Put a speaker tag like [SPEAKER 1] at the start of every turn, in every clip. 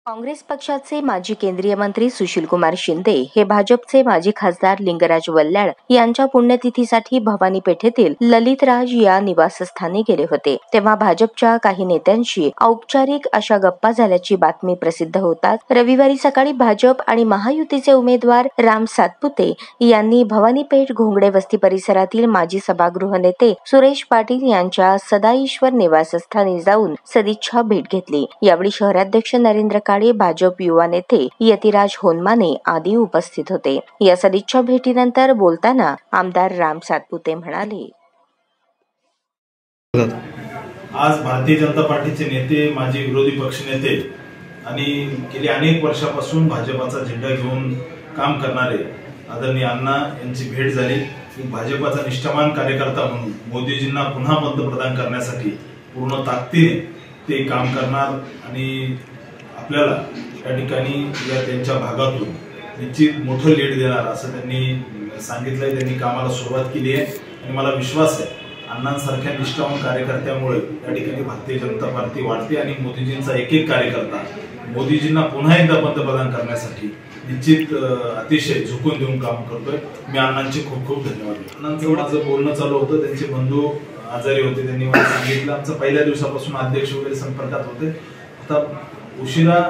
[SPEAKER 1] काँग्रेस पक्षाचे माजी केंद्रीय मंत्री सुशीलकुमार शिंदे हे भाजपचे माजी खासदार लिंगराज वल्ल्याळ यांच्या पुण्यतिथीसाठी भवानी पेठेतील ललितराज या निवासस्थानी गेले होते। तेव्हा भाजपच्या काही नेत्यांशी औपचारिक अशा गप्पा झाल्याची बातमी प्रसिद्ध होताच रविवारी सकाळी भाजप आणि महायुतीचे उमेदवार राम सातपुते यांनी भवानी पेठ घोंगडे वस्ती परिसरातील माजी सभागृह नेते सुरेश पाटील यांच्या सदाईश्वर निवासस्थानी जाऊन सदिच्छा भेट घेतली। यावेळी शहराध्यक्ष नरेंद्र भाजप युवा नेते यतिराज होनमाने आदी उपस्थित होते। या सदिच्छा भेटीनंतर बोलताना आमदार राम सातपुते म्हणाले,
[SPEAKER 2] आज भारतीय जनता पार्टीचे नेते, माजी विरोधी पक्षनेते आणि गेली अनेक वर्षापासून भाजपाचा झेंडा घेऊन काम करणारे आदरणीय अण्णा यांची भेट झाली। भाजपाचा निष्ठावान कार्यकर्ता म्हणून मोदीजींना पुन्हा पंतप्रधान करण्यासाठी पूर्ण ताकदीने ते काम करणार आणि आपल्याला या ठिकाणी या त्यांच्या भागातून निश्चित मोठं लीड देणार असं त्यांनी सांगितलंय। त्यांनी कामाला सुरुवात केली आहे आणि मला विश्वास आहे अण्णांसारख्या निष्ठावान कार्यकर्त्यामुळे या ठिकाणी भारतीय जनता पार्टी वाढते आणि मोदीजींचा एक एक कार्यकर्ता मोदीजींना पुन्हा एकदा पंतप्रधान करण्यासाठी निश्चित अतिशय झुकून देऊन काम करतोय। मी अण्णांचे खूप खूप धन्यवाद। अण्णांचं माझं बोलणं चालू होतं, त्यांचे बंधू आजारी होते, त्यांनी मला सांगितलं। आमचं पहिल्या दिवसापासून अध्यक्ष वगैरे संपर्कात होते। आता उशिरा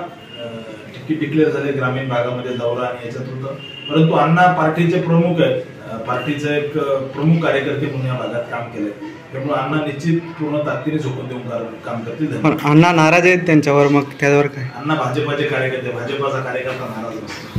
[SPEAKER 2] तिकीट डिक्लेअर झाले, ग्रामीण भागामध्ये दौरा आणि याच्यात होतं, परंतु अण्णा पार्टीचे प्रमुख आहेत, पार्टीचे एक प्रमुख कार्यकर्ते म्हणून या भागात काम केलंय। त्यामुळे अण्णा निश्चित पूर्ण ताकदीने झोकून देऊन काम करतील।
[SPEAKER 3] अण्णा नाराज आहेत त्यांच्यावर, मग त्यावर काय?
[SPEAKER 2] अण्णा भाजपाचे कार्यकर्ते, भाजपाचा कार्यकर्ता नाराज असतो।